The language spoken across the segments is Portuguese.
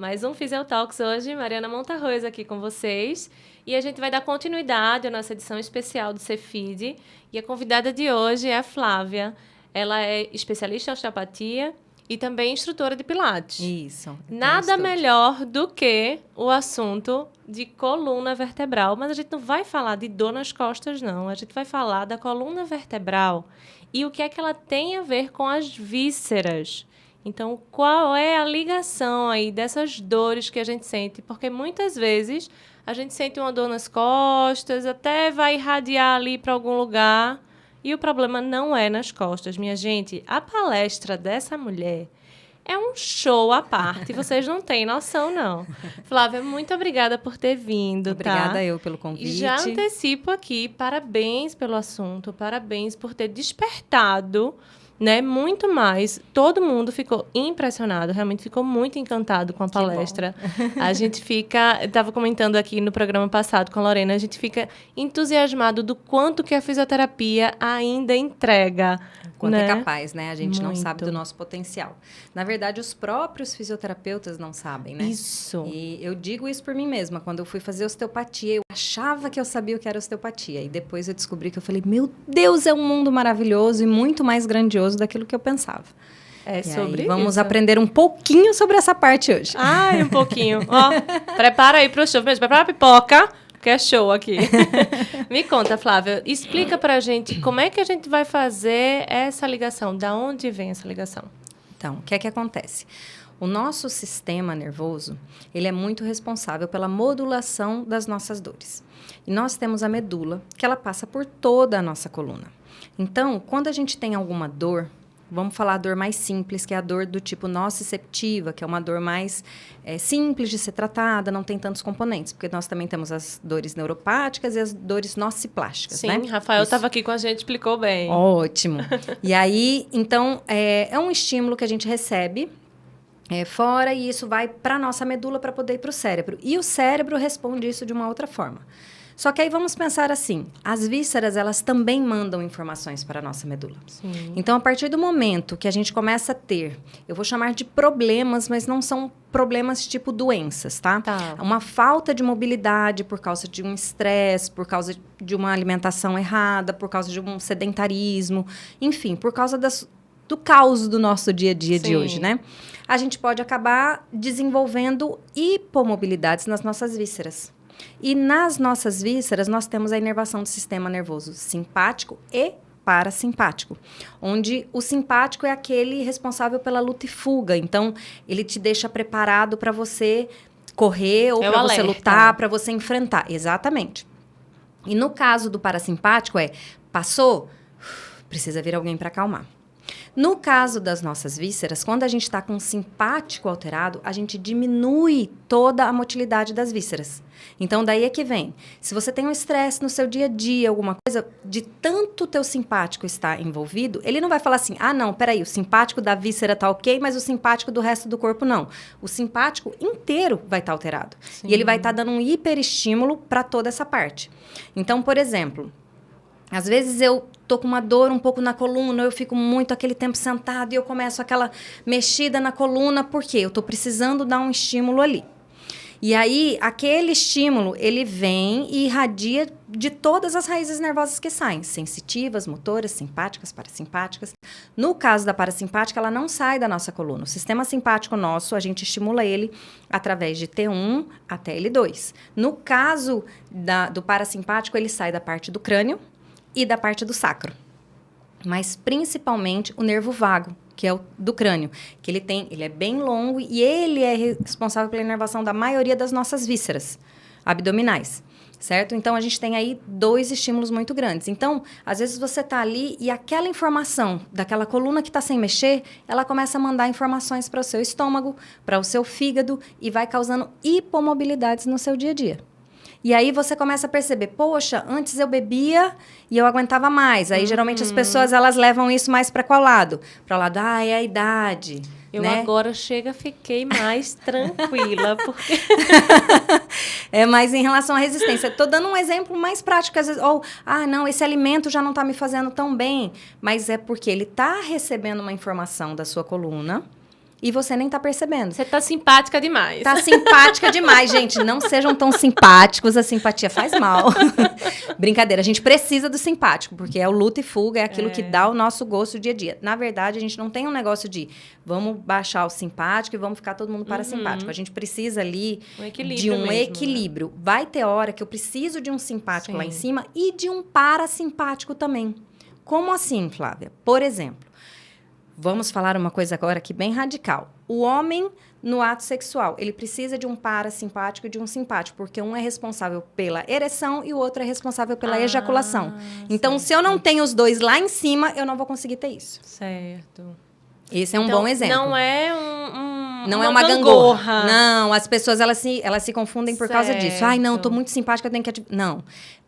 mais um Fisiotalks hoje. Mariana Montarroz aqui com vocês. E a gente vai dar continuidade à nossa edição especial do Cefid. E a convidada de hoje é a Flávia. Ela é especialista em osteopatia e também instrutora de Pilates. Isso. Nada melhor do que o assunto de coluna vertebral. Mas a gente não vai falar de dor nas costas, não. A gente vai falar da coluna vertebral e o que é que ela tem a ver com as vísceras. Então, qual é a ligação aí dessas dores que a gente sente? Porque muitas vezes a gente sente uma dor nas costas, até vai irradiar ali para algum lugar, e o problema não é nas costas. Minha gente, a palestra dessa mulher é um show à parte, vocês não têm noção, não. Flávia, muito obrigada por ter vindo, Obrigada eu pelo convite. E já antecipo aqui, parabéns pelo assunto, parabéns por ter despertado, né, muito mais. Todo mundo ficou impressionado, realmente ficou muito encantado com a palestra. A gente fica, estava comentando aqui no programa passado com a Lorena, a gente fica entusiasmado do quanto que a fisioterapia ainda entrega. Quanto né? é capaz, né? A gente Muito. não sabe do nosso potencial. Na verdade, os próprios fisioterapeutas não sabem, né? Isso. E eu digo isso por mim mesma. Quando eu fui fazer osteopatia, eu achava que eu sabia o que era osteopatia. E depois eu descobri que eu falei, meu Deus, é um mundo maravilhoso e muito mais grandioso daquilo que eu pensava. É e sobre aí, vamos isso. aprender um pouquinho sobre essa parte hoje. Ai, um pouquinho. Ó, prepara aí pro show. Prepara a pipoca, que é show aqui. Me conta, Flávia, explica pra gente como é que a gente vai fazer essa ligação. Da onde vem essa ligação? Então, o que é que acontece? O nosso sistema nervoso, ele é muito responsável pela modulação das nossas dores. E nós temos a medula, que ela passa por toda a nossa coluna. Então, quando a gente tem alguma dor, vamos falar a dor mais simples, que é a dor do tipo nociceptiva, que é uma dor mais simples de ser tratada, não tem tantos componentes, porque nós também temos as dores neuropáticas e as dores nociplásticas, Sim, né? Rafael estava aqui com a gente, explicou bem. Ótimo. E aí, então, é um estímulo que a gente recebe fora e isso vai para a nossa medula para poder ir para o cérebro. E o cérebro responde isso de uma outra forma. Só que aí vamos pensar assim, as vísceras, elas também mandam informações para a nossa medula. Sim. Então, a partir do momento que a gente começa a ter, eu vou chamar de problemas, mas não são problemas tipo doenças, tá? Uma falta de mobilidade por causa de um estresse, por causa de uma alimentação errada, por causa de um sedentarismo, enfim, por causa do caos do nosso dia a dia de hoje, né? A gente pode acabar desenvolvendo hipomobilidades nas nossas vísceras. E nas nossas vísceras, nós temos a inervação do sistema nervoso simpático e parasimpático, onde o simpático é aquele responsável pela luta e fuga. Então, ele te deixa preparado para você correr ou para você lutar, para você enfrentar. Exatamente. E no caso do parasimpático passou, precisa vir alguém para acalmar. No caso das nossas vísceras, quando a gente está com o simpático alterado, a gente diminui toda a motilidade das vísceras. Então, daí é que vem. Se você tem um estresse no seu dia a dia, alguma coisa, de tanto o teu simpático estar envolvido, ele não vai falar assim, não, peraí, o simpático da víscera tá ok, mas o simpático do resto do corpo não. O simpático inteiro vai estar alterado. Sim. E ele vai estar dando um hiperestímulo para toda essa parte. Então, por exemplo, às vezes eu tô com uma dor um pouco na coluna, eu fico muito aquele tempo sentado e eu começo aquela mexida na coluna, por quê? Eu tô precisando dar um estímulo ali. E aí, aquele estímulo, ele vem e irradia de todas as raízes nervosas que saem. Sensitivas, motoras, simpáticas, parasimpáticas. No caso da parasimpática, ela não sai da nossa coluna. O sistema simpático nosso, a gente estimula ele através de T1 até L2. No caso do parasimpático, ele sai da parte do crânio e da parte do sacro. Mas, principalmente, o nervo vago, que é o do crânio, que ele é bem longo e ele é responsável pela inervação da maioria das nossas vísceras abdominais, certo? Então, a gente tem aí 2 estímulos muito grandes. Então, às vezes você está ali e aquela informação daquela coluna que está sem mexer, ela começa a mandar informações para o seu estômago, para o seu fígado e vai causando hipomobilidades no seu dia a dia. E aí você começa a perceber, poxa, antes eu bebia e eu aguentava mais. Aí, geralmente, as pessoas, elas levam isso mais para qual lado? Para o lado, é a idade. Eu né? agora fiquei mais tranquila, porque... Mas em relação à resistência, estou dando um exemplo mais prático, às vezes, não, esse alimento já não está me fazendo tão bem, mas é porque ele está recebendo uma informação da sua coluna, E você nem tá percebendo. Você tá simpática demais. Tá simpática demais, gente. Não sejam tão simpáticos, a simpatia faz mal. Brincadeira, a gente precisa do simpático, porque é o luta e fuga, é aquilo que dá o nosso gosto dia a dia. Na verdade, a gente não tem um negócio de vamos baixar o simpático e vamos ficar todo mundo parasimpático. A gente precisa ali de um equilíbrio. Né? Vai ter hora que eu preciso de um simpático lá em cima e de um parasimpático também. Como assim, Flávia? Por exemplo, vamos falar uma coisa agora aqui bem radical. O homem, no ato sexual, ele precisa de um parasimpático e de um simpático, porque um é responsável pela ereção e o outro é responsável pela ejaculação. Então, certo. Se eu não tenho os dois lá em cima, eu não vou conseguir ter isso. Certo. Esse é um bom exemplo. Não é não é uma gangorra. Não, as pessoas elas se confundem por causa disso. Ai, não, eu tô muito simpática, eu tenho que... Não,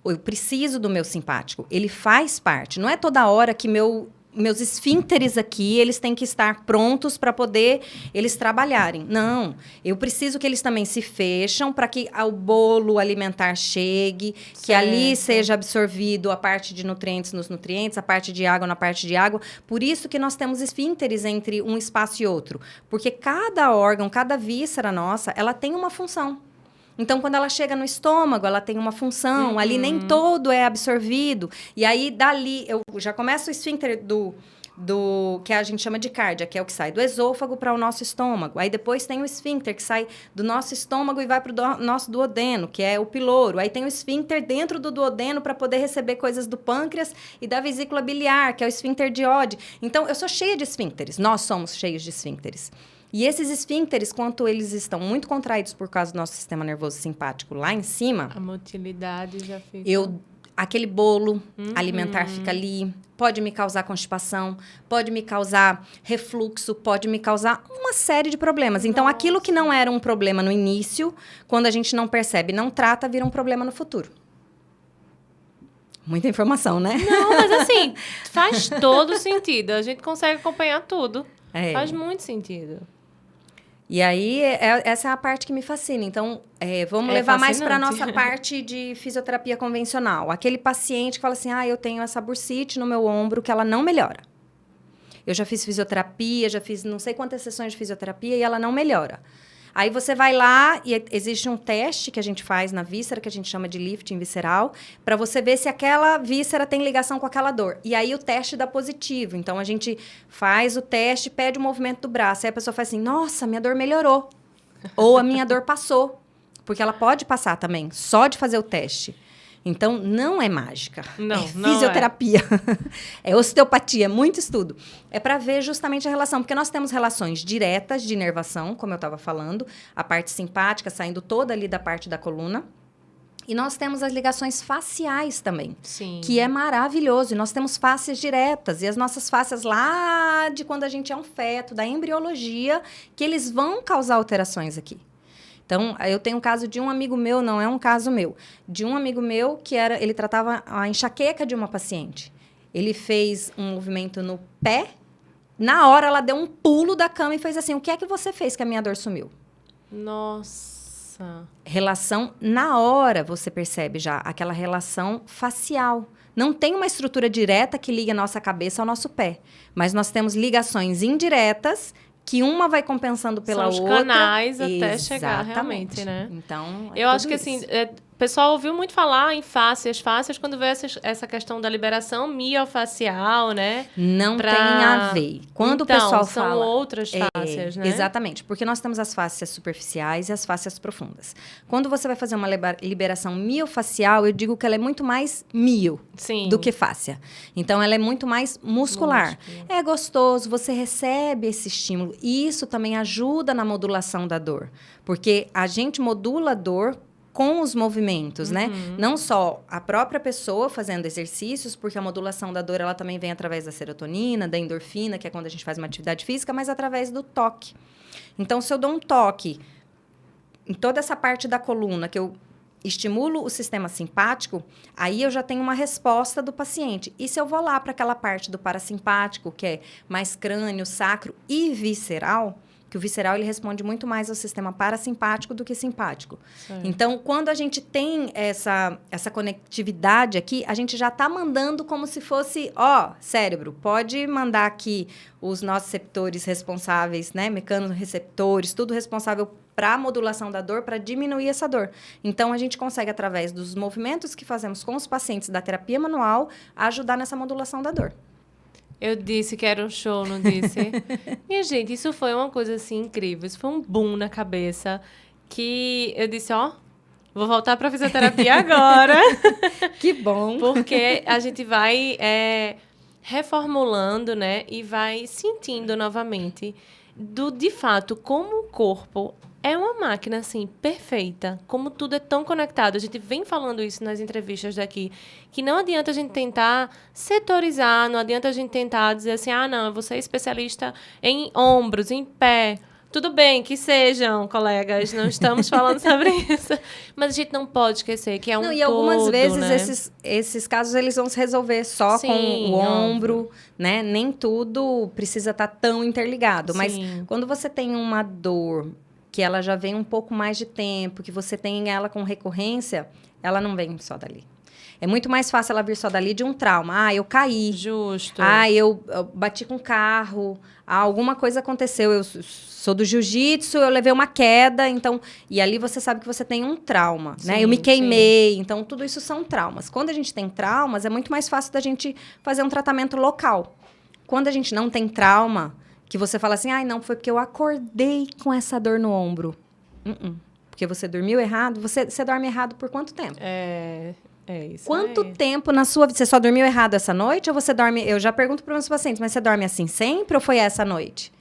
eu preciso do meu simpático. Ele faz parte. Não é toda hora que meus esfínteres aqui, eles têm que estar prontos para poder eles trabalharem. Não, eu preciso que eles também se fecham para que o bolo alimentar chegue, certo. Que ali seja absorvido a parte de nutrientes nos nutrientes, a parte de água na parte de água. Por isso que nós temos esfínteres entre um espaço e outro. Porque cada órgão, cada víscera nossa, ela tem uma função. Então, quando ela chega no estômago, ela tem uma função, ali nem todo é absorvido. E aí, dali, eu já começo o esfíncter do que a gente chama de cárdia, que é o que sai do esôfago para o nosso estômago. Aí, depois tem o esfíncter, que sai do nosso estômago e vai para o nosso duodeno, que é o piloro. Aí, tem o esfíncter dentro do duodeno para poder receber coisas do pâncreas e da vesícula biliar, que é o esfíncter de Oddi. Então, eu sou cheia de esfíncteres. Nós somos cheios de esfíncteres. E esses esfíncteres, quando eles estão muito contraídos por causa do nosso sistema nervoso simpático lá em cima... A motilidade já fica... Aquele bolo alimentar fica ali, pode me causar constipação, pode me causar refluxo, pode me causar uma série de problemas. Então, aquilo que não era um problema no início, quando a gente não percebe, não trata, vira um problema no futuro. Muita informação, né? Não, mas assim, faz todo sentido. A gente consegue acompanhar tudo. Faz muito sentido. E aí, essa é a parte que me fascina. Então, vamos levar mais para a nossa parte de fisioterapia convencional. Aquele paciente que fala assim, eu tenho essa bursite no meu ombro que ela não melhora. Eu já fiz fisioterapia, já fiz não sei quantas sessões de fisioterapia e ela não melhora. Aí você vai lá e existe um teste que a gente faz na víscera, que a gente chama de lifting visceral, para você ver se aquela víscera tem ligação com aquela dor. E aí o teste dá positivo. Então, a gente faz o teste, pede o movimento do braço. Aí a pessoa faz assim, nossa, minha dor melhorou. Ou a minha dor passou. Porque ela pode passar também, só de fazer o teste. Então, não é mágica. Não, é fisioterapia. É osteopatia, é muito estudo. É para ver justamente a relação. Porque nós temos relações diretas de inervação, como eu estava falando. A parte simpática saindo toda ali da parte da coluna. E nós temos as ligações faciais também. Sim. Que é maravilhoso. E nós temos fáscias diretas. E as nossas fáscias lá de quando a gente é um feto, da embriologia, que eles vão causar alterações aqui. Então, eu tenho um caso de um amigo meu, não é um caso meu, de um amigo meu que ele tratava a enxaqueca de uma paciente. Ele fez um movimento no pé, na hora ela deu um pulo da cama e fez assim, o que é que você fez que a minha dor sumiu? Nossa! Relação, na hora você percebe já, aquela relação facial. Não tem uma estrutura direta que liga a nossa cabeça ao nosso pé, mas nós temos ligações indiretas que uma vai compensando pela outra. São os canais até chegar realmente, né? Então, eu acho que assim, o pessoal ouviu muito falar em fáscias quando vê essa questão da liberação miofacial, né? Não tem a ver. Quando então, o pessoal fala... são outras fáscias, né? Exatamente, porque nós temos as fáscias superficiais e as fáscias profundas. Quando você vai fazer uma liberação miofacial, eu digo que ela é muito mais do que fáscia. Então, ela é muito mais muscular. É gostoso, você recebe esse estímulo. E isso também ajuda na modulação da dor. Porque a gente modula a dor com os movimentos, né? Não só a própria pessoa fazendo exercícios, porque a modulação da dor ela também vem através da serotonina, da endorfina, que é quando a gente faz uma atividade física, mas através do toque. Então, se eu dou um toque em toda essa parte da coluna, que eu estimulo o sistema simpático, aí eu já tenho uma resposta do paciente. E se eu vou lá para aquela parte do parasimpático, que é mais crânio, sacro e visceral, que o visceral ele responde muito mais ao sistema parasimpático do que simpático. Então, quando a gente tem essa conectividade aqui, a gente já está mandando como se fosse, cérebro, pode mandar aqui os nossos receptores responsáveis, né, mecanorreceptores, tudo responsável para a modulação da dor, para diminuir essa dor. Então, a gente consegue, através dos movimentos que fazemos com os pacientes da terapia manual, ajudar nessa modulação da dor. Eu disse que era um show, não disse? Minha gente, isso foi uma coisa, assim, incrível. Isso foi um boom na cabeça, que eu disse, vou voltar para fisioterapia agora. Que bom! Porque a gente vai reformulando, né? E vai sentindo novamente de fato, como o corpo é uma máquina, assim, perfeita. Como tudo é tão conectado. A gente vem falando isso nas entrevistas daqui. Que não adianta a gente tentar setorizar, não adianta a gente tentar dizer assim, não, eu vou ser especialista em ombros, em pé. Tudo bem, que sejam, colegas, não estamos falando sobre isso. Mas a gente não pode esquecer que é um todo, e algumas vezes, né? esses casos eles vão se resolver só com o ombro, né? Nem tudo precisa estar tão interligado. Sim. Mas quando você tem uma dor que ela já vem um pouco mais de tempo, que você tem ela com recorrência, ela não vem só dali. É muito mais fácil ela vir só dali de um trauma. Eu caí. Justo. Eu bati com o carro. Alguma coisa aconteceu. Eu sou do jiu-jitsu, eu levei uma queda. Então, e ali você sabe que você tem um trauma, né? Eu me queimei. Então, tudo isso são traumas. Quando a gente tem traumas, é muito mais fácil da gente fazer um tratamento local. Quando a gente não tem trauma, que você fala assim, não, foi porque eu acordei com essa dor no ombro. Porque você dormiu errado. Você dorme errado por quanto tempo? Isso. Quanto tempo na sua vida? Você só dormiu errado essa noite ou você dorme... Eu já pergunto para os meus pacientes, mas você dorme assim sempre ou foi essa noite?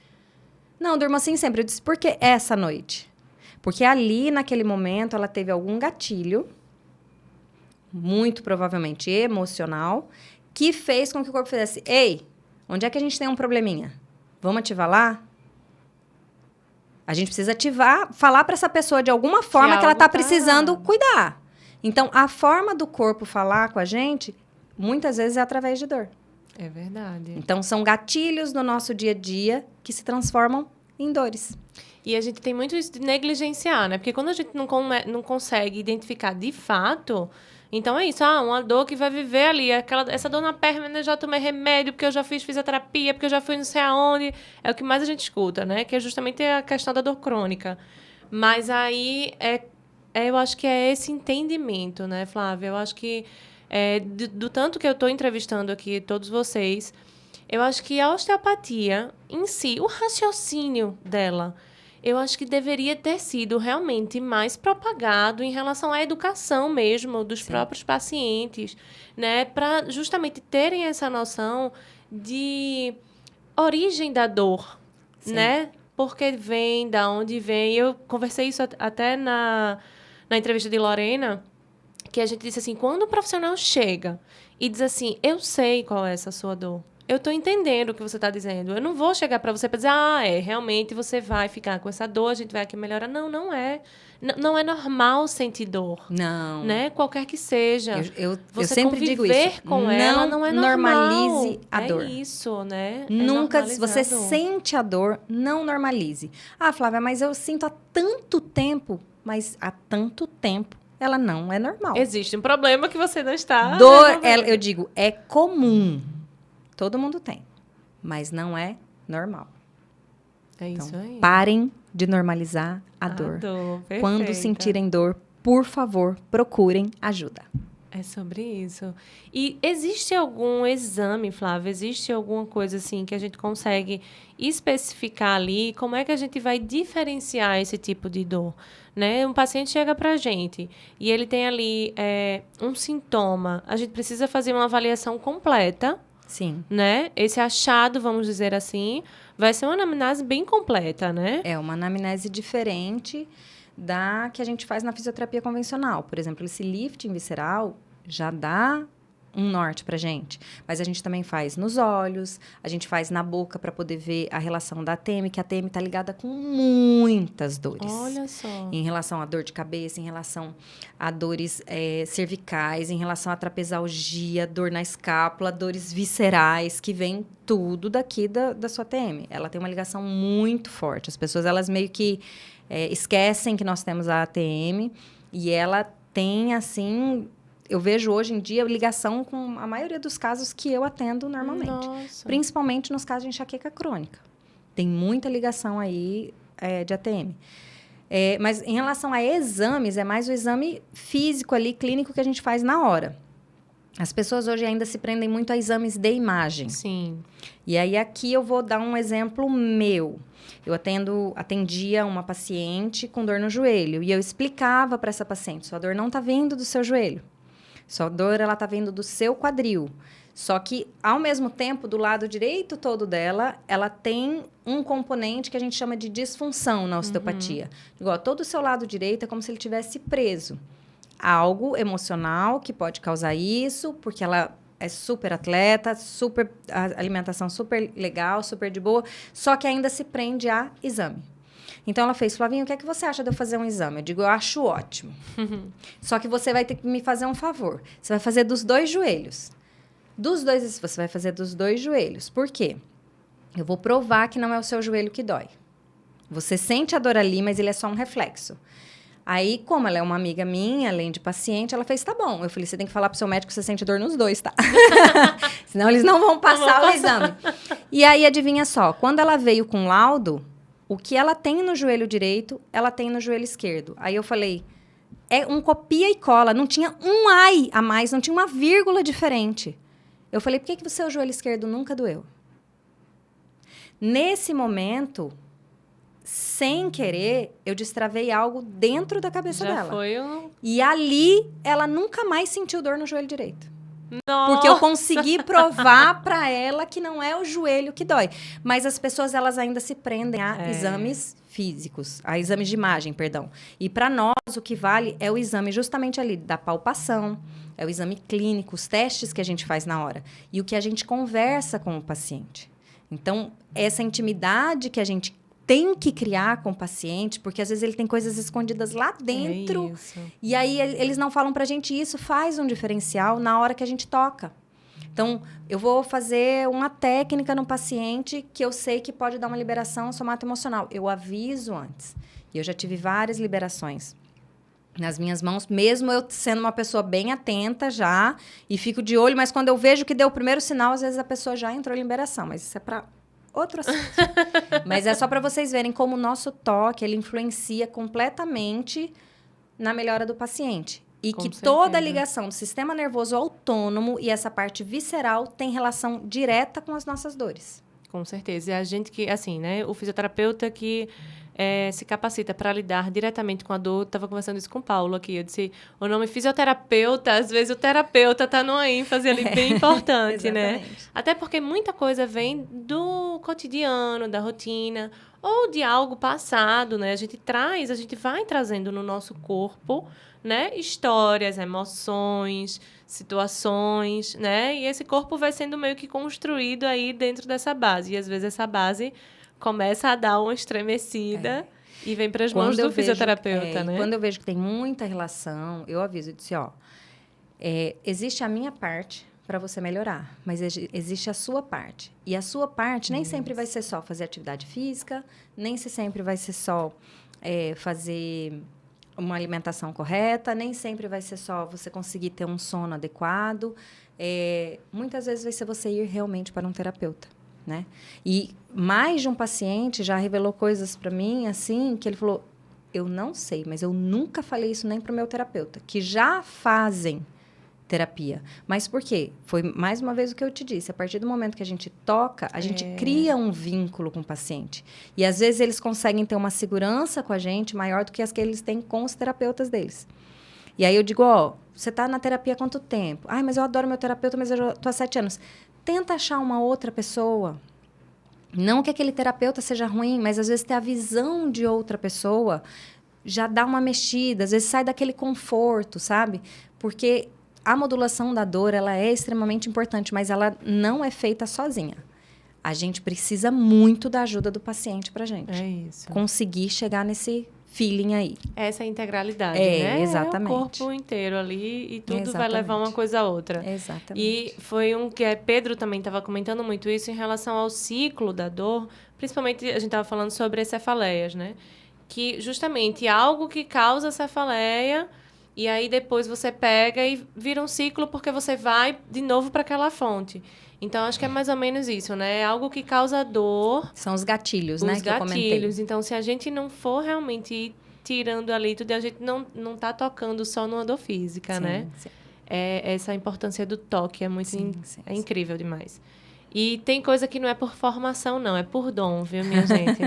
Não, eu durmo assim sempre. Eu disse, por que essa noite? Porque ali, naquele momento, ela teve algum gatilho, muito provavelmente emocional, que fez com que o corpo fizesse, ei, onde é que a gente tem um probleminha? Vamos ativar lá? A gente precisa ativar, falar para essa pessoa de alguma forma que ela está precisando cuidar. Então, a forma do corpo falar com a gente, muitas vezes é através de dor. É verdade. Então, são gatilhos no nosso dia a dia que se transformam em dores. E a gente tem muito isso de negligenciar, né? Porque quando a gente não consegue identificar de fato, então é isso. Uma dor que vai viver ali. Essa dor na perna, eu já tomei remédio, porque eu já fiz fisioterapia, porque eu já fui não sei aonde. É o que mais a gente escuta, né? Que é justamente a questão da dor crônica. Mas aí eu acho que é esse entendimento, né, Flávia? Eu acho que, do tanto que eu estou entrevistando aqui todos vocês, eu acho que a osteopatia em si, o raciocínio dela, eu acho que deveria ter sido realmente mais propagado em relação à educação mesmo dos próprios pacientes, né? Para justamente terem essa noção de origem da dor, né? Porque vem, da onde vem. Eu conversei isso até na entrevista de Lorena, que a gente disse assim, quando o profissional chega e diz assim, eu sei qual é essa sua dor, eu estou entendendo o que você está dizendo, eu não vou chegar para você para dizer, realmente você vai ficar com essa dor, a gente vai aqui melhorar. Não, não é. Não é normal sentir dor. Não. Né? Qualquer que seja. Eu sempre digo isso. Com ela não é normal. Normalize a dor. É isso, né? Nunca, se você sente a dor, não normalize. Flávia, mas eu sinto há tanto tempo... Mas há tanto tempo, ela não é normal. Existe um problema que você não está... Dor, eu digo, é comum. Todo mundo tem. Mas não é normal. É isso então, aí. Parem de normalizar a dor. Quando sentirem dor, por favor, procurem ajuda. É sobre isso. E existe algum exame, Flávia? Existe alguma coisa assim que a gente consegue especificar ali? Como é que a gente vai diferenciar esse tipo de dor? Né? Um paciente chega para a gente e ele tem ali um sintoma. A gente precisa fazer uma avaliação completa. Sim. Né? Esse achado, vamos dizer assim, vai ser uma anamnese bem completa, né? É uma anamnese diferente da que a gente faz na fisioterapia convencional. Por exemplo, esse lifting visceral já dá um norte pra gente. Mas a gente também faz nos olhos, a gente faz na boca para poder ver a relação da ATM, que a ATM tá ligada com muitas dores. Olha só. Em relação à dor de cabeça, em relação a dores cervicais, em relação à trapezalgia, dor na escápula, dores viscerais, que vem tudo daqui da sua ATM. Ela tem uma ligação muito forte. As pessoas, elas meio que esquecem que nós temos a ATM e ela tem, assim... Eu vejo hoje em dia ligação com a maioria dos casos que eu atendo normalmente. Nossa. Principalmente nos casos de enxaqueca crônica. Tem muita ligação aí de ATM. Mas em relação a exames, é mais o exame físico ali, clínico, que a gente faz na hora. As pessoas hoje ainda se prendem muito a exames de imagem. Sim. E aí aqui eu vou dar um exemplo meu. Eu atendia uma paciente com dor no joelho e eu explicava para essa paciente, sua dor não está vindo do seu joelho. Sua dor, ela tá vindo do seu quadril. Só que, ao mesmo tempo, do lado direito todo dela, ela tem um componente que a gente chama de disfunção na osteopatia. Igual, todo o seu lado direito é como se ele tivesse preso. Algo emocional que pode causar isso, porque ela é super atleta, a alimentação super legal, super de boa, só que ainda se prende a exame. Então, ela fez, Flavinha, o que é que você acha de eu fazer um exame? Eu digo, eu acho ótimo. Só que você vai ter que me fazer um favor. Você vai fazer dos 2 joelhos. Você vai fazer dos 2 joelhos. Por quê? Eu vou provar que não é o seu joelho que dói. Você sente a dor ali, mas ele é só um reflexo. Aí, como ela é uma amiga minha, além de paciente, ela fez, tá bom. Eu falei, você tem que falar pro seu médico que você sente dor nos 2, tá? Senão eles não vão passar o exame. E aí, adivinha só, quando ela veio com laudo, o que ela tem no joelho direito, ela tem no joelho esquerdo. Aí eu falei, é um copia e cola. Não tinha um ai a mais, não tinha uma vírgula diferente. Eu falei, por que o seu joelho esquerdo nunca doeu? Nesse momento, sem querer, eu destravei algo dentro da cabeça dela. Foi um... E ali, ela nunca mais sentiu dor no joelho direito. Nossa. Porque eu consegui provar para ela que não é o joelho que dói. Mas as pessoas, elas ainda se prendem a exames físicos, a exames de imagem, perdão. E para nós, o que vale é o exame justamente ali da palpação, é o exame clínico, os testes que a gente faz na hora. E o que a gente conversa com o paciente. Então, essa intimidade que a gente tem que criar com o paciente, porque às vezes ele tem coisas escondidas lá dentro. É isso. E aí eles não falam pra gente, isso faz um diferencial na hora que a gente toca. Então, eu vou fazer uma técnica no paciente que eu sei que pode dar uma liberação somatoemocional. Eu aviso antes. E eu já tive várias liberações nas minhas mãos, mesmo eu sendo uma pessoa bem atenta já, e fico de olho, mas quando eu vejo que deu o primeiro sinal, às vezes a pessoa já entrou em liberação. Mas isso é para outro assunto. Mas é só para vocês verem como o nosso toque, ele influencia completamente na melhora do paciente. E Com que certeza. toda a ligação do sistema nervoso autônomo e essa parte visceral tem relação direta com as nossas dores. Com certeza. E a gente que, assim, né? O fisioterapeuta que se capacita para lidar diretamente com a dor. Estava conversando isso com o Paulo aqui. Eu disse, o nome fisioterapeuta, às vezes o terapeuta está numa ênfase ali bem importante, né? Até porque muita coisa vem do cotidiano, da rotina, ou de algo passado, né? A gente vai trazendo no nosso corpo, né? Histórias, emoções, situações, né? E esse corpo vai sendo meio que construído aí dentro dessa base. E às vezes essa base começa a dar uma estremecida e vem para as mãos do fisioterapeuta, né? Quando eu vejo que tem muita relação, eu aviso, eu disse, existe a minha parte para você melhorar, mas existe a sua parte. E a sua parte nem sempre vai ser só fazer atividade física, nem sempre vai ser só fazer uma alimentação correta, nem sempre vai ser só você conseguir ter um sono adequado. Muitas vezes vai ser você ir realmente para um terapeuta, né? E mais de um paciente já revelou coisas para mim, assim, que ele falou, eu não sei, mas eu nunca falei isso nem para o meu terapeuta, que já fazem terapia. Mas por quê? Foi mais uma vez o que eu te disse, a partir do momento que a gente toca, a gente cria um vínculo com o paciente. E às vezes eles conseguem ter uma segurança com a gente maior do que as que eles têm com os terapeutas deles. E aí eu digo, você está na terapia há quanto tempo? Mas eu adoro meu terapeuta, mas eu já estou há 7 anos. Tenta achar uma outra pessoa. Não que aquele terapeuta seja ruim, mas às vezes ter a visão de outra pessoa já dá uma mexida, às vezes sai daquele conforto, sabe? Porque a modulação da dor, ela é extremamente importante, mas ela não é feita sozinha. A gente precisa muito da ajuda do paciente pra gente. É isso. Conseguir chegar nesse feeling aí. Essa integralidade, né? Exatamente. É o corpo inteiro ali e tudo Exatamente. vai levar uma coisa a outra. Exatamente. E foi que Pedro também estava comentando muito isso em relação ao ciclo da dor. Principalmente, a gente estava falando sobre as cefaleias, né? Que justamente algo que causa cefaleia e aí depois você pega e vira um ciclo porque você vai de novo para aquela fonte. Então, acho que é mais ou menos isso, né? É algo que causa dor. São os gatilhos, né? Os que eu comentei. gatilhos. Então, se a gente não for realmente ir tirando ali tudo, a gente não tá tocando só numa dor física, né? Sim. Essa importância do toque é muito Sim. incrível demais. E tem coisa que não é por formação, não. É por dom, viu, minha gente?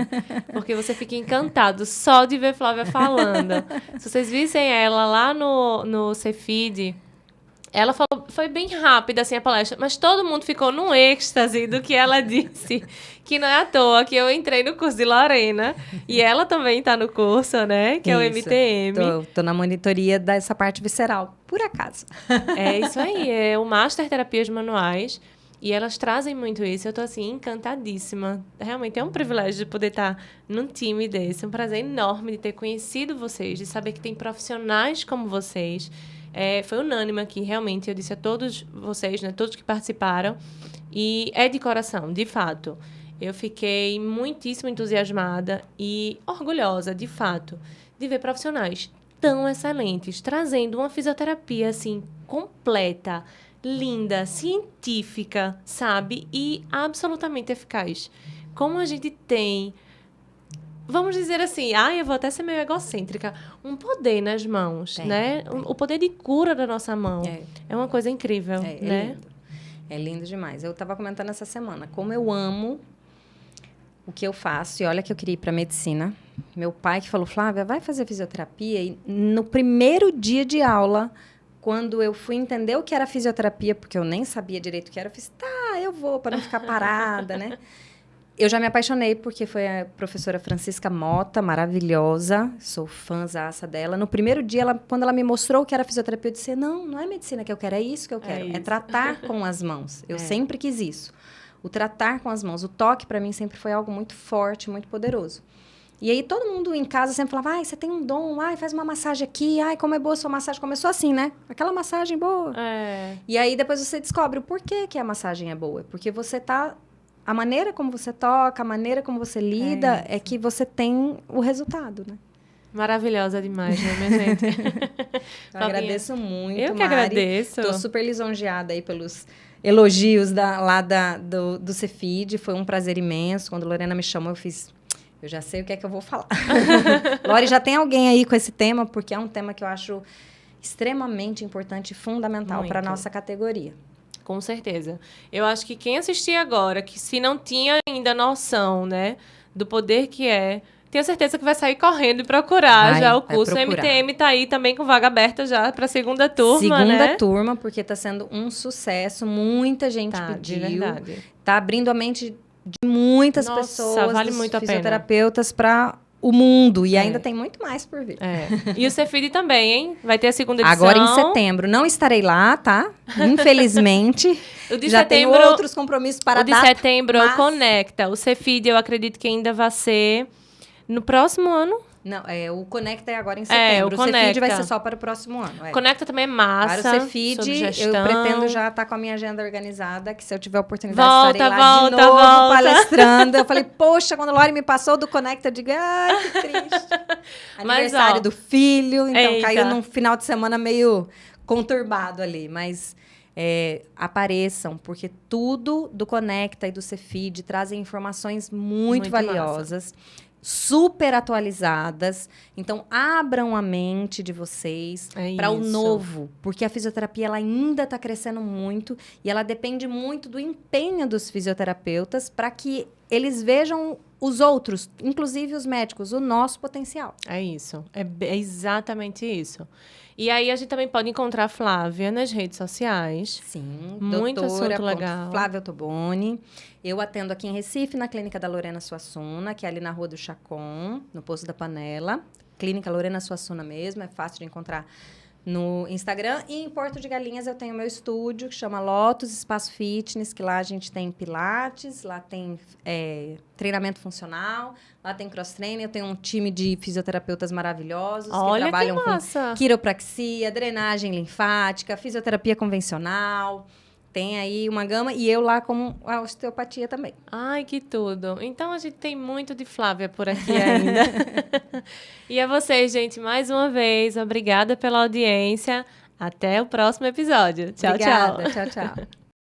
Porque você fica encantado só de ver Flávia falando. Se vocês vissem ela lá no Cefid, ela falou, foi bem rápida assim a palestra, mas todo mundo ficou num êxtase do que ela disse. Que não é à toa que eu entrei no curso de Lorena e ela também está no curso, né? Que é o MTM. Tô na monitoria dessa parte visceral, por acaso. É isso aí, é o Master Terapias Manuais. E elas trazem muito isso. Eu tô, assim, encantadíssima. Realmente é um privilégio de poder estar num time desse. É um prazer enorme de ter conhecido vocês, de saber que tem profissionais como vocês. Foi unânime aqui, realmente. Eu disse a todos vocês, né, todos que participaram. E é de coração, de fato. Eu fiquei muitíssimo entusiasmada e orgulhosa, de fato, de ver profissionais tão excelentes, trazendo uma fisioterapia, assim, completa, linda, científica, sabe? E absolutamente eficaz. Como a gente tem, vamos dizer assim, eu vou até ser meio egocêntrica, um poder nas mãos, né? O poder de cura da nossa mão. É uma coisa incrível, né? É lindo. É lindo demais. Eu estava comentando essa semana como eu amo o que eu faço. E olha que eu queria ir para medicina. Meu pai que falou, Flávia, vai fazer fisioterapia. E no primeiro dia de aula, quando eu fui entender o que era fisioterapia, porque eu nem sabia direito o que era, eu fiz, eu vou, para não ficar parada, né? Eu já me apaixonei, porque foi a professora Francisca Mota, maravilhosa, sou fãzaça dela. No primeiro dia, quando ela me mostrou o que era fisioterapia, eu disse, não é medicina que eu quero, é isso que eu quero. É tratar com as mãos. Eu sempre quis isso. O tratar com as mãos, o toque, para mim, sempre foi algo muito forte, muito poderoso. E aí, todo mundo em casa sempre falava, você tem um dom, faz uma massagem aqui, como é boa a sua massagem. Começou assim, né? Aquela massagem boa. E aí, depois você descobre o porquê que a massagem é boa. Porque você tá... A maneira como você toca, a maneira como você lida, é que você tem o resultado, né? Maravilhosa demais, né, minha gente? Eu agradeço muito, Eu que agradeço. Estou super lisonjeada aí pelos elogios do Cefid. Foi um prazer imenso. Quando a Lorena me chamou, eu já sei o que é que eu vou falar. Lori, já tem alguém aí com esse tema, porque é um tema que eu acho extremamente importante e fundamental para a nossa categoria. Com certeza. Eu acho que quem assistir agora, que se não tinha ainda noção, né, do poder que tenho certeza que vai sair correndo e procurar já o curso. O MTM tá aí também com vaga aberta já para a segunda turma, né? Segunda turma, porque está sendo um sucesso. Muita gente pediu. De verdade. Tá abrindo a mente de muitas pessoas, vale muito a pena. Fisioterapeutas para o mundo. E ainda tem muito mais por vir. E o Cefid também, hein? Vai ter a segunda edição. Agora em setembro. Não estarei lá, tá? Infelizmente. O de já setembro, tenho outros compromissos para dar. O de setembro é o Conecta. O Cefid, eu acredito que ainda vai ser no próximo ano. Não, o Conecta é agora em setembro. O Cefid vai ser só para o próximo ano. Conecta também é massa. Para o Cefid, eu pretendo já estar com a minha agenda organizada, que se eu tiver oportunidade, estarei lá de novo palestrando. Eu falei, poxa, quando a Lori me passou do Conecta, eu digo, que triste. Aniversário do filho, então caiu num final de semana meio conturbado ali, mas... apareçam, porque tudo do Conecta e do Cefid trazem informações muito valiosas, super atualizadas. Então, abram a mente de vocês para o novo, porque a fisioterapia ela ainda está crescendo muito e ela depende muito do empenho dos fisioterapeutas para que eles vejam os outros, inclusive os médicos, o nosso potencial. É isso, é exatamente isso. E aí a gente também pode encontrar a Flávia nas redes sociais. Sim, muito assunto legal. Flávia Toboni. Eu atendo aqui em Recife, na Clínica da Lorena Suassuna, que é ali na Rua do Chacon, no Poço da Panela. Clínica Lorena Suassuna mesmo, é fácil de encontrar no Instagram. E em Porto de Galinhas eu tenho meu estúdio, que chama Lotus Espaço Fitness, que lá a gente tem pilates, lá tem treinamento funcional, lá tem cross-training, eu tenho um time de fisioterapeutas maravilhosos que trabalham com quiropraxia, drenagem linfática, fisioterapia convencional. Tem aí uma gama, e eu lá com a osteopatia também. Ai, que tudo. Então, a gente tem muito de Flávia por aqui ainda. E a vocês, gente, mais uma vez, obrigada pela audiência. Até o próximo episódio. Tchau, Obrigada. tchau. Tchau, tchau.